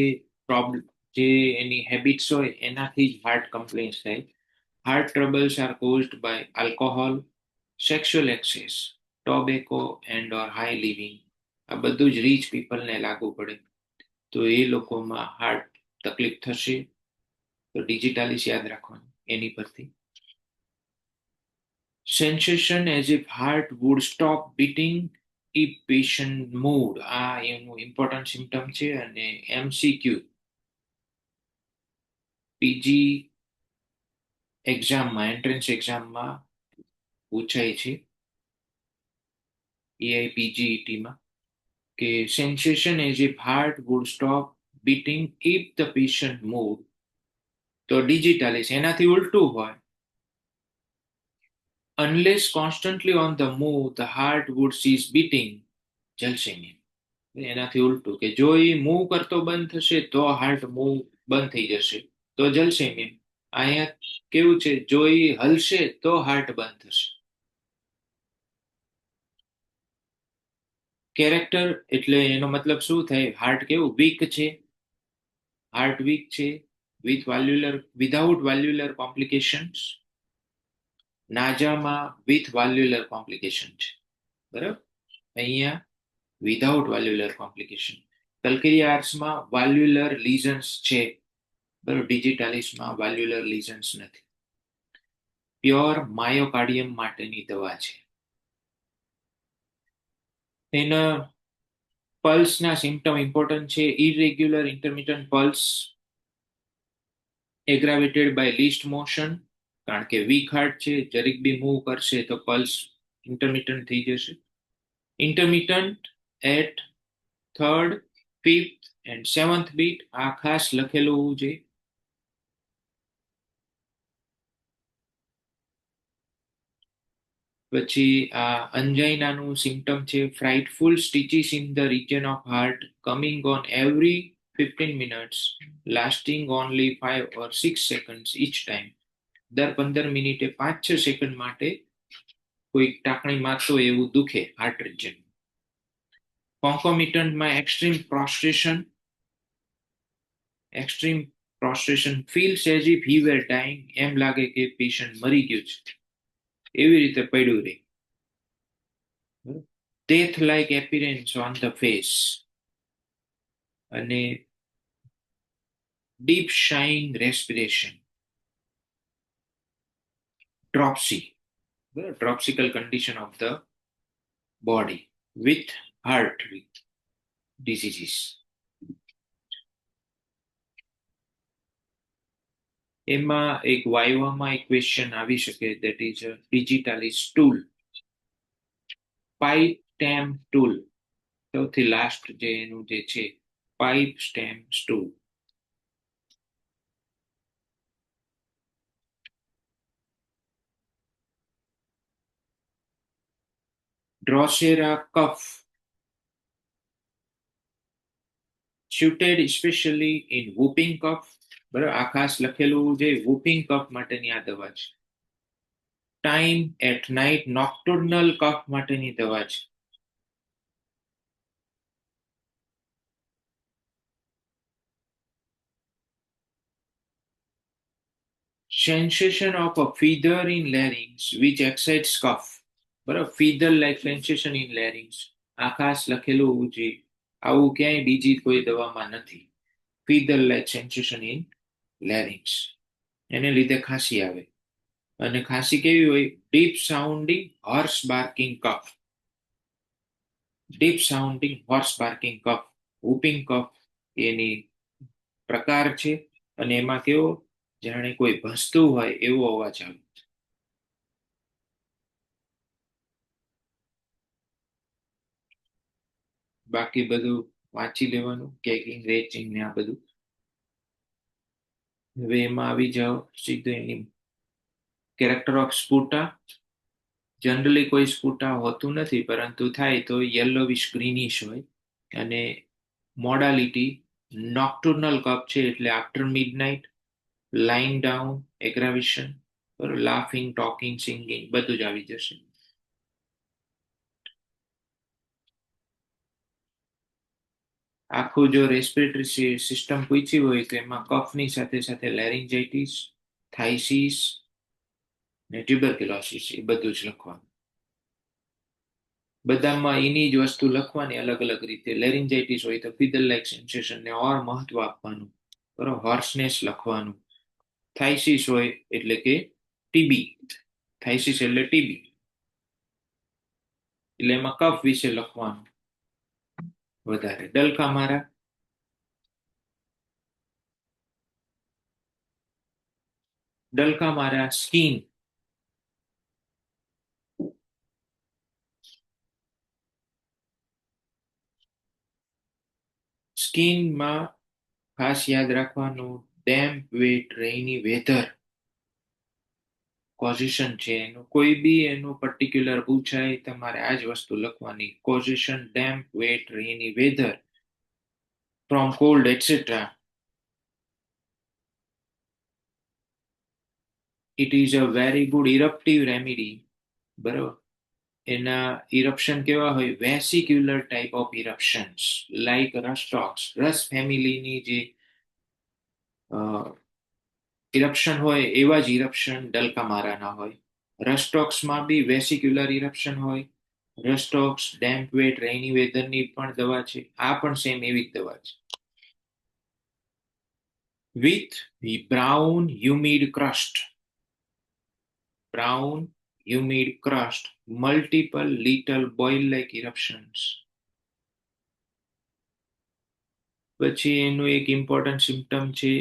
પ્રોબ્લેમ, જે એની હેબિટ્સ હોય એનાથી જ હાર્ટ કમ્પ્લેન્સ થાય. Heart troubles are caused by alcohol, sexual excess, tobacco and or high living. આ બધું જ રીચ પીપલને લાગુ પડે, તો એ લોકોમાં હાર્ટ તકલીફ થશે. તો ડિજિટાલિસ યાદ રાખવાનું એની પરથી. Sensation as if heart would stop beating if patient moved, આ એનું ઇમ્પોર્ટન્ટ સિમ્ટમ છે. અને MCQ પીજી એક્ઝામમાં, એન્ટ્રન્સ એક્ઝામમાં પૂછાય છે, EIPGET માં, કે sensation as if heart would stop beating if the patient moved. તો ડિજિટાલિસ એનાથી ઉલટું હોય, unless constantly on the move the heart would cease beating, જલસેમિયા. એનાથી ઉલટું, કે જો એ મૂવ કરતો બંધ થશે તો હાર્ટ મૂવ બંધ થઈ જશે, તો જલસેમિયા. અહીંયા કેવું છે, જો એ હલશે તો હાર્ટ બંધ થશે. કેરેક્ટર એટલે એનો મતલબ શું થાય, હાર્ટ કેવું વીક છે, હાર્ટ વીક છે વિધાઉટ વાલ્વ્યુલર કોમ્પ્લિકેશન્સ. નાજામાં વિથ વાલ્વ્યુલર કોમ્પ્લિકેશન છે, બરાબર. અહીંયા વિધાઉટ વાલ્વ્યુલર કોમ્પ્લિકેશન. કલ્કેરિયાર્સમાં વાલ્વ્યુલર લીઝન્સ છે, બરાબર. ડિજિટાલિસમાં વાલ્વ્યુલર લીઝન્સ નથી. પ્યોર માયોકાર્ડિયમ માટેની દવા છે. એના પલ્સના સિમ્ટમ ઇમ્પોર્ટન્ટ છે. Irregular intermittent pulse aggravated by least motion, કારણ કે વીક હાર્ટ છે, જરીક બી મૂવ કરશે તો પલ્સ ઇન્ટરમિટન્ટ થઈ જશે. Intermittent at third, fifth and seventh beat, આ ખાસ લખેલું હોવું જોઈએ. પછી આ અંજાઇનાનું સિમ્ટમ છે, frightful stitches in the region of heart coming on every 15 minutes, lasting only 5 or 6 seconds each time. દર 15 મિનિટે 5-6 સેકન્ડ માટે કોઈ ટાંકણી મારતો એવું દુખે હાર્ટ રિજન. કોન્કોમિટન્ટમાં extreme prostration feels as if he were dying, એમ લાગે કે પેશન્ટ મરી ગયું છે એવી રીતે પડ્યું રહે. Death like appearance on the face, અને deep sighing respiration. Dropsy, dropsical condition of the body with heart diseases. એમાં એક વાયવામાં એક ક્વેશ્ચન આવી શકે, that is a digitalis tool, pipe stem tool. સૌથી લાસ્ટ જે એનું જે છે, pipe stem tool. Drosera cough, suited especially in whooping cough, બરાબર. આ ખાસ લખેલું છે, whooping cough માટેની આ દવા છે. ટાઈમ એટ નાઇટ નોક્ટર્નલ કફ માટેની દવા છે. sensation of a feather in larynx which excites cough, બરાબર. feather like sensation in larynx, આ ખાસ લખેલું હોવું જોઈએ. આવું ક્યાંય બીજી કોઈ દવામાં નથી. feather like sensation in larynx, એને લીધે ખાંસી આવે. અને ખાંસી કેવી હોય? ડીપ સાઉન્ડિંગ હોર્સ બાર્કિંગ કફ. ડીપ સાઉન્ડિંગ હોર્સ બાર્કિંગ કફ, whooping કફ એની પ્રકાર છે. અને એમાં કેવો, જાણે કોઈ ભસતું હોય એવો અવાજ આવે. બાકી બધું વાંચી લેવાનું, કેકિંગ રેચિંગ ને આ બધું. હવે એમાં આવી જાઓ સીધું એની કેરેક્ટર ઓફ સ્પુટા. જનરલી કોઈ સ્પુટા હોતું નથી, પરંતુ થાય તો યલોવિશ ગ્રીનિશ હોય. અને મોડાલિટી નોક્ટર્નલ કપ છે, એટલે after midnight, lying down, aggravation, laughing, talking, singing બધું જ આવી જશે. આખું જો રેસ્પિરેટરી સિસ્ટમ પૂછી હોય તો એમાં કફની સાથે સાથે લેરિન્જાઇટિસ, થાઇસિસ ને ટ્યુબરક્યુલોસિસ એ બધું જ લખવાનું. બધામાં એની જ વસ્તુ લખવાની અલગ અલગ રીતે. લેરિન્જાઇટિસ હોય તો ફીદલ લાઇક સેન્સેશન ને ઓર મહત્વ આપવાનું, બરોબર, હોર્સનેસ લખવાનું. થાઇસિસ હોય એટલે કે ટીબી, થાઇસિસ એટલે ટીબી, એટલે એમાં કફ વિશે લખવાનું વધારે. ડલકા મારા, ડલકા મારા સ્કીન, સ્કીનમાં ખાસ યાદ રાખવાનું ડેમ્પ, વેટ, રેઇની વેધર કોઝિશન છે એનું. કોઈ બી એનું પર્ટિક્યુલર પૂછાય તમારે આ જ વસ્તુ લખવાની. Causation damp, wet, rainy weather from cold etcetera. It is a very good eruptive remedy. બરોબર. એના ઇરપ્શન કેવા હોય? Vesicular type of eruptions like rhus tox. Rhus ફેમિલીની જે ઇરપ્શન હોય એવા જ ઇરપ્શન ડલકામારાના હોય. રસ્ટોક્સમાં બી વેસિક્યુલર ઇરપ્શન હોય. રસ્ટોક્સ, ડેમ્પ, વેટ, રેઇની વેધરની પણ દવા છે. આ પણ સેમ એવી જ દવા છે. With brown humid crust, brown humid crust, multiple little boil like eruptions. પછી એનું એક ઇમ્પોર્ટન્ટ સિમ્ટમ છે,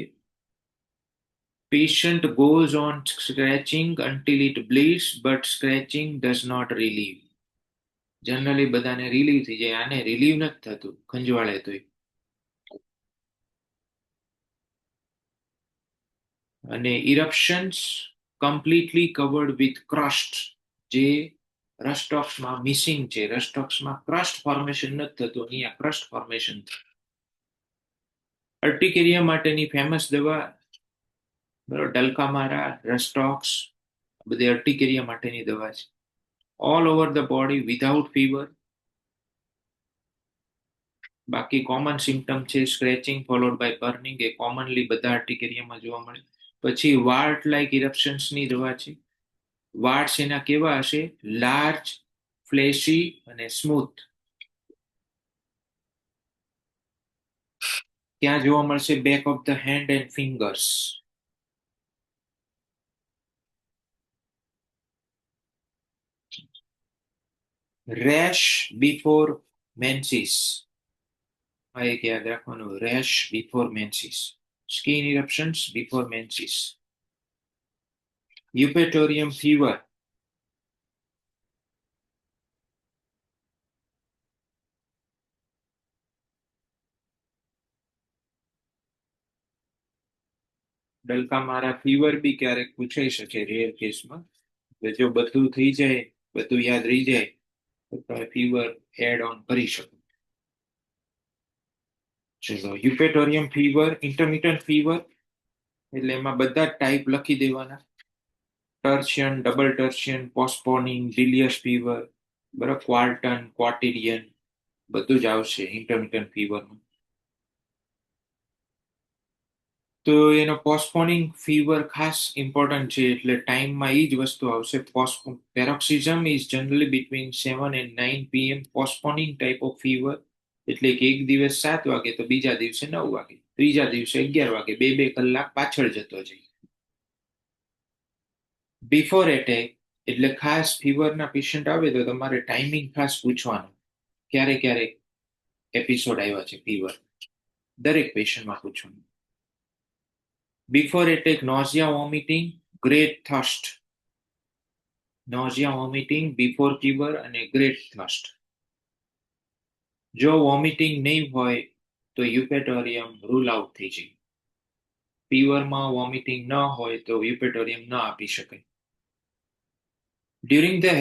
patient goes on scratching until it bleeds, but scratching does not relieve. Generally બધાને રિલીવ થઈ જાય, આને રિલીવ નથી થતું, ખંજવાળે તોય. અને ઇરપ્શન્સ કમ્પ્લીટલી કવર્ડ વિથ ક્રસ્ટ, જે રસ્ટોક્સમાં મિસિંગ છે. રસ્ટોક્સમાં ક્રસ્ટ ફોર્મેશન નથી થતું, અહીંયા ક્રસ્ટ ફોર્મેશન. અર્ટિકેરિયા માટેની ફેમસ દવા, બરોબર, ડલકામારા, રસ્ટોક્સ, બધી અર્ટિકેરિયા માટેની દવા છે. All over the body without fever. બાકી કોમન સિમ્ટમ છે સ્ક્રેચિંગ ફોલોડ બાય બર્નિંગ, એ કોમનલી બધા અર્ટિકેરિયામાં જોવા મળે. પછી વાર્ટ લાઇક ઇરપ્શન્સની દવા છે. વાર્ટ્સ એના કેવા હશે? લાર્જ, ફ્લેશી અને સ્મૂથ. ક્યાં જોવા મળશે? Back of the hand and fingers. Rash before menses, આ એક યાદ રાખવાનું, rash before menses. Skin eruptions before menses. Eupatorium fever, dulcamara fever બી ક્યારેક પૂછાઈ શકે રેર કેસમાં. જો બધું થઈ જાય, બધું યાદ રહી જાય તો તમે ફીવર એડ ઓન કરી શકો. ચલો, યુપેટોરિયમ ફીવર, ઇન્ટરમિટન્ટ ફીવર, એટલે એમાં બધા ટાઈપ લખી દેવાના. ટર્શિયન, ડબલ ટર્શિયન, પોસ્ટપોનિંગ, બિલિયસ ફીવર, બરાબર, ક્વાર્ટન, ક્વાર્ટિડિયન બધું જ આવશે ઇન્ટરમિટન્ટ ફીવરમાં. તો એનો પોસ્ટપોનિંગ ફીવર ખાસ ઇમ્પોર્ટન્ટ છે, એટલે ટાઈમમાં એ જ વસ્તુ આવશે. Paroxysm is generally between 7 and 9 PM. Postponing type of fever એટલે કે એક દિવસ 7 વાગે તો બીજા દિવસે 9 વાગે, ત્રીજા દિવસે 11 વાગે, બે બે કલાક પાછળ જતો જાય. બિફોર એટેક એટલે ખાસ ફીવરના પેશન્ટ આવે તો તમારે ટાઈમિંગ ખાસ પૂછવાનું, ક્યારે ક્યારે એપિસોડ આવ્યા છે ફીવર, દરેક પેશન્ટમાં પૂછવાનું. Before attack nausea vomiting, great thirst. Nausea vomiting before fever અને ગ્રેટ થર્સ્ટ. જો વોમિટિંગ નહીં હોય તો યુપેટોરિયમ રૂલ આઉટ થઈ જાય. ફીવરમાં વોમિટિંગ ન હોય તો યુપેટોરિયમ ન આપી શકાય. During the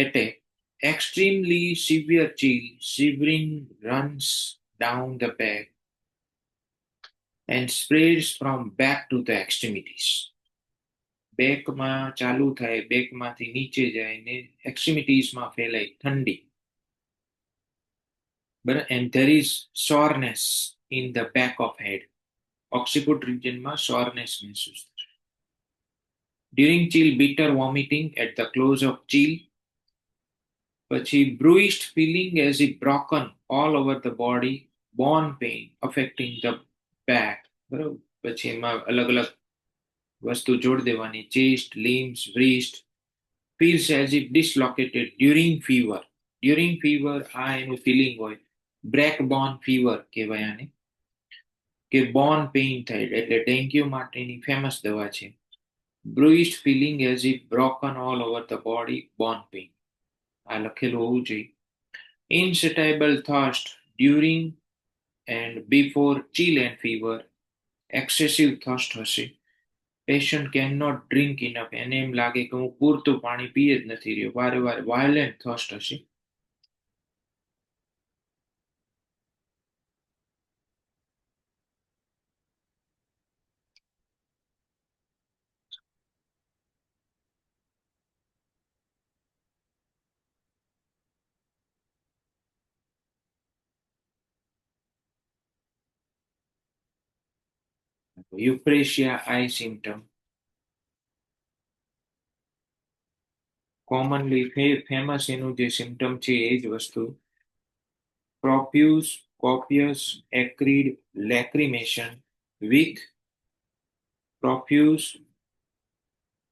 attack, extremely severe chill, shivering runs down the back and spreads from back to the extremities. બેકમાં ચાલુ થાય, બેકમાંથી નીચે જાય ને એક્સ્ટ્રીમિટીઝમાં ફેલાય ઠંડી. બરાબર, and there is soreness in the back of head. ઓક્સિપુટ રિજનમાં સોરનેસ મહેસૂસ થશે. During chill, bitter vomiting at the close of chill. પછી bruised feeling as if broken all over the body, bone pain affecting the back. બરાબર, પછી એમાં અલગ અલગ વસ્તુ જોડ દેવાની, chest, limbs, wrist. Feels as if dislocated during fever. During fever આ એનું ફિલિંગ હોય. બ્રેક બોન ફીવર કહેવાય આને, કે બોન પેઇન થાય, એટલે ડેન્ગ્યુ માટેની ફેમસ દવા છે. bruised feeling as if broken all over the body, bone pain. આ લખેલું હોવું જોઈએ. Insatiable thirst during and before chill and fever. Excessive thirst હશે. Patient can not drink enough, એને એમ લાગે કે હું પૂરતું પાણી પીએ જ નથી રહ્યો, વારે વારે વાયલેન્ટ થર્સ્ટ હશે. Euphrasia eye symptom. Commonly famous એનું જે સિમ્ટમ છે એ જ વસ્તુ. Profuse, copious, acrid, lacrimation, weak, profuse,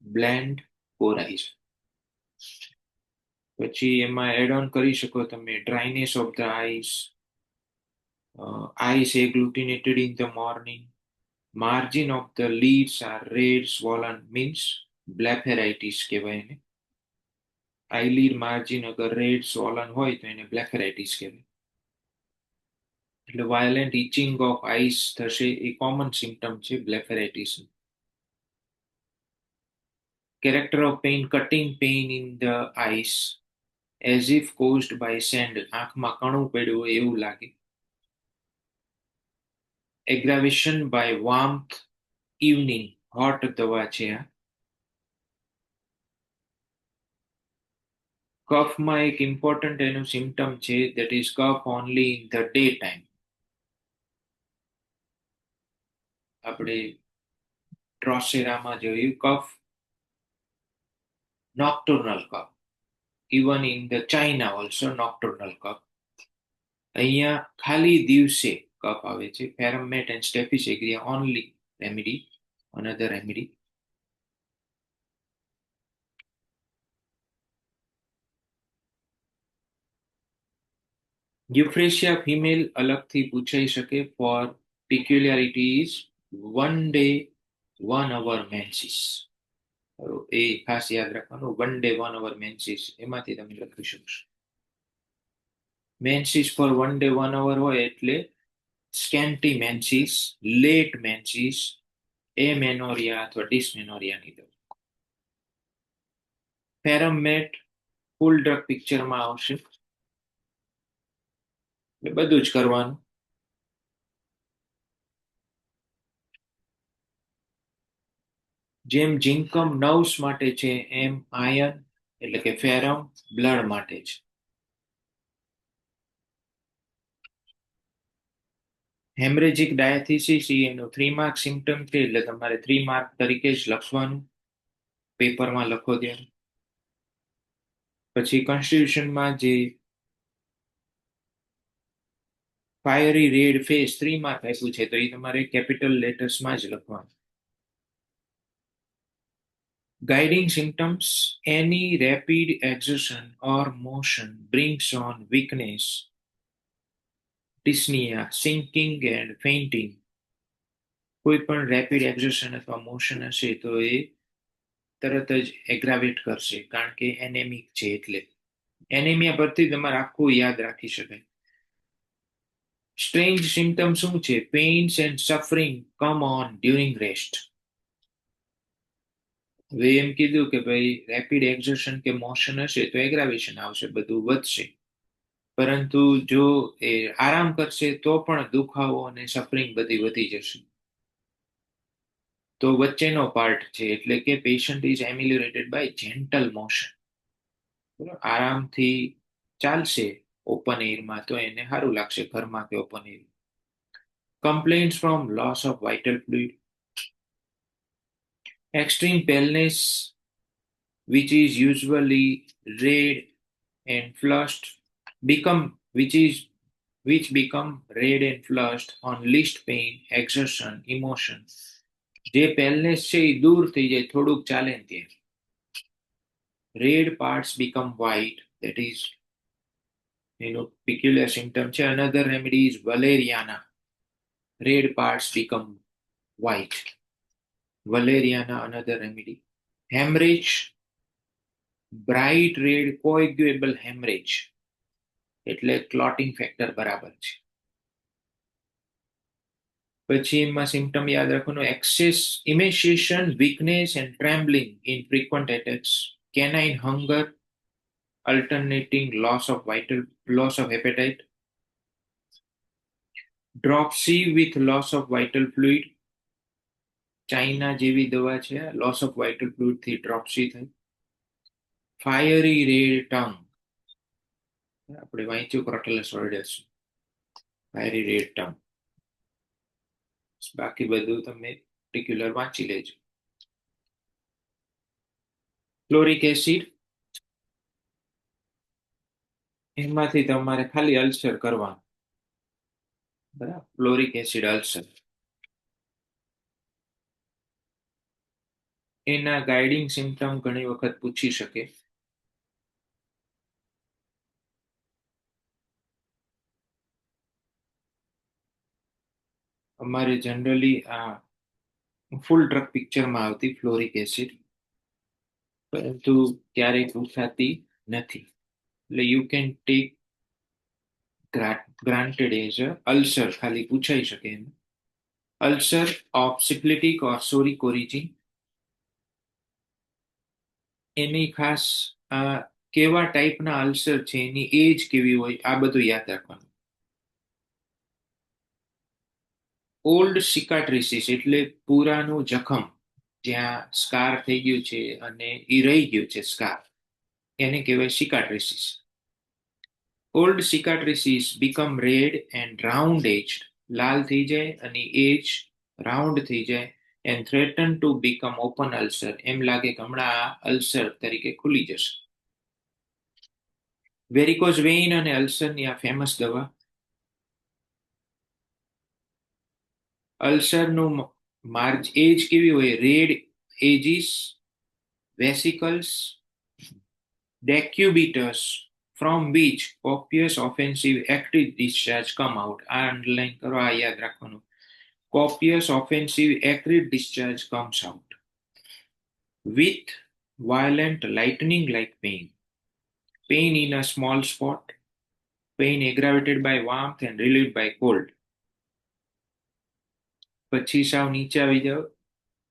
bland, coryza. પછી એમાં એડ ઓન કરી શકો તમે dryness of the eyes, eyes agglutinated in the morning, margin of the lids are red swollen, means blepharitis કહેવાય એને. આઈલીડ માર્જિન અગર રેડ સ્વોલન હોય તો એને બ્લેફેરાઇટિસ કહેવાય. એટલે વાયોલેન્ટ ઇચિંગ ઓફ આઈસ થશે, એ કોમન સિમ્ટમ છે blepharitis. Character of pain, cutting pain in the eyes as if caused by sand, આંખમાં કણું પડ્યું હોય એવું લાગે. Aggravation by warmth evening, hot દવા છે આ. કફમાં એક ઇમ્પોર્ટન્ટ એનું સિમ્ટમ છે, that is cough only in the day time. આપણે ટ્રોસેરામાં જોયું કફ, nocturnal cough. Even in the China also nocturnal cough. અહીંયા ખાલી દિવસે કફ આવે છે. પેરામેટ and staphysagria only remedy, another remedy. Euphrasia female અલગથી પૂછાઈ શકે. For peculiarity is 1 day 1 hour menses. એ ખાસ યાદ રાખવાનું, 1 day 1 hour menses, એમાંથી તમે લખી શકશો. મેન્સીસ ફોર 1 day 1 hour હોય એટલે સ્કેન્ટી મેન્સીસ, લેટ મેન્સીસ, એમેનોરિયા અથવા ડિસમેનોરિયાની દવા. પેરામેટ ફૂલ ડ્રગ પિક્ચરમાં આવશે, બધું જ કરવાનું. જેમ જિંકમ નર્વ્સ માટે છે એમ આયન એટલે કે ફેરમ બ્લડ માટે છે. હેમરેજિક ડાયાથીસિસ એનું 3 માર્ક સિમ્ટમ છે, એટલે તમારે 3 માર્ક તરીકે જ લખવાનું, પેપરમાં લખો ત્યાં. પછી કોન્સ્ટિટ્યુશનમાં જે ફાયરી રેડ ફેસ 3 માર્ક આપ્યું છે તો એ તમારે કેપિટલ લેટર્સમાં જ લખવાનું. Guiding symptoms: any rapid exertion or motion brings on weakness, dyspnea, sinking and fainting. કોઈ પણ રેપિડ એક્ઝર્શન અથવા મોશન હશે તો એ તરત જ એગ્રાવેટ કરશે કારણ કે એનેમિક છે એટલે એનેમિયા પરથી તમારે આખું યાદ રાખી શકાય. સ્ટ્રેન્જ સિમ્ટમ શું છે? Pains and suffering come on during rest. હવે એમ કીધું કે ભાઈ રેપિડ એક્ઝર્શન કે મોશન હશે તો એગ્રાવેશન આવશે, બધું વધશે. પરંતુ જો એ આરામ કરશે તો પણ દુખાવો અને સફરિંગ બધી વધી જશે. તો વચ્ચેનો પાર્ટ છે એટલે કે patient is ameliorated by gentle motion. આરામથી ચાલશે ઓપન એરમાં તો એને સારું લાગશે, ઘરમાં કે open air. Complaints from loss of vital fluid, extreme paleness which is usually red and flushed become which become red and flushed on least pain, exertion, emotion. જે પેલનેસ છે એ દૂર થઈ જાય થોડુંક ચાલે ને ત્યાં. Red parts become white, that is peculiar symptom છે. Another remedy is valeriana. Red parts become white. Valeriana, another remedy. Hemorrhage, bright red coagulable hemorrhage, એટલે ક્લોટિંગ ફેક્ટર બરાબર છે. પછી એમાં સિમ્ટમ યાદ રાખવાનું: excess emaciation, weakness and trembling in frequent attacks, canine hunger, alternating loss of appetite, dropsy with loss of vital fluid. China જેવી દવા છે, લોસ ઓફ વાઇટલ ફ્લુઇડ થી ડ્રોપ્સી થાય. ફાયરી રેડ ટંગ, આપણે વાંચ્યું ક્રોટેલસ ઓર્ડર્સ, ફાયરી રેડ ટંગ. બાકી બધું તમે પર્ટિક્યુલર વાંચી લેજો. ફ્લોરિક એસિડ, એમાંથી તમારે ખાલી અલ્સર કરવાનું. બરાબર, ફ્લોરિક એસિડ અલ્સર. એના ગાઈડિંગ સિમ્ટમ ઘણી વખત પૂછી શકે. અમારે જનરલી આ ફૂલ ડ્રગ પિક્ચરમાં આવતી ફ્લોરિક એસિડ, પરંતુ ક્યારેય પૂછાતી નથી. એટલે you can take granted as a ulcer, ખાલી પૂછાઈ શકે એમ. અલ્સર ઓફ સિપ્લિટિક ઓર સોરિક ઓરિજિન, એની ખાસ કેવા ટાઈપના અલ્સર છે, એની એજ કેવી હોય, આ બધું યાદ રાખવાનું. ઓલ્ડ સિકાટ્રિસિસ એટલે પુરાનું જખમ, જ્યાં સ્કાર થઈ ગયું છે અને એ રહી ગયું છે સ્કાર, એને કહેવાય cicatrices. Old cicatrices become red and round edged, લાલ થઈ જાય અને એજ રાઉન્ડ થઈ જાય. And threaten to become open ulcer, એમ લાગે કે હમણાં આ અલ્સર તરીકે ખુલી જશે. વેરિકોઝ વેઇન અને અલ્સરની આ ફેમસ દવા. અલ્સરનું માર્જ એજ કેવી હોય? Red edges, vesicles, decubitus from which copious offensive active discharge come out. આ અંડરલાઈન કરો, આ યાદ રાખવાનું. copious offensive acrid discharge comes out with violent lightning like pain, pain in a small spot, pain aggravated by warmth and relieved by cold. પછી સાવ નીચે આવી જાઓ.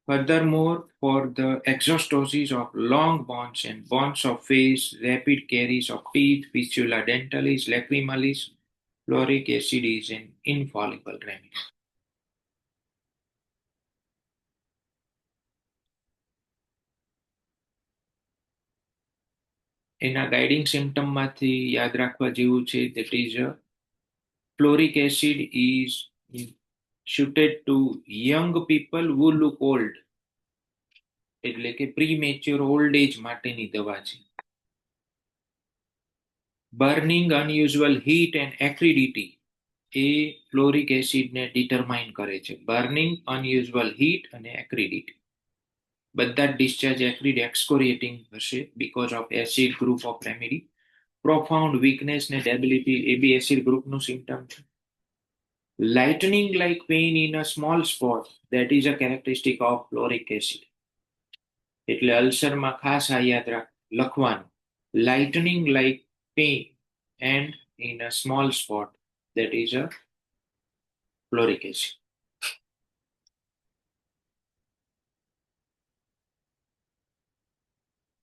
Furthermore, for the exostosis of long bones and bones of face, rapid caries of teeth, fistula dentalis, lacrimalis, fluoric acid is an infallible remedy. એના guiding સિમ્ટમમાંથી યાદ રાખવા જેવું છે, that is fluoric acid is suited to young people who look old, એટલે કે premature old age માટેની દવા છે. Burning unusual heat and acridity એ ફ્લોરિક એસિડને ડિટરમાઇન કરે છે. બર્નિંગ, અનયુઝ્યુઅલ હીટ અને એક્રિડિટી. બધા જ ડિસ્ચાર્જ એક્રિડ એક્સકોરિએટિંગ હશે because of acid group of remedy. Profound weakness ને ડેબિલિટી એ બી એસિડ ગ્રુપનું સિમ્ટમ છે. Lightning like pain in a small spot that is a characteristic of fluoric acid. એટલે અલ્સરમાં ખાસ આ યાદ લખવાનું, lightning like pain and in a small spot that is a fluoric acid.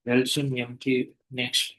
કેલ્શિયમથી નેક્સ્ટ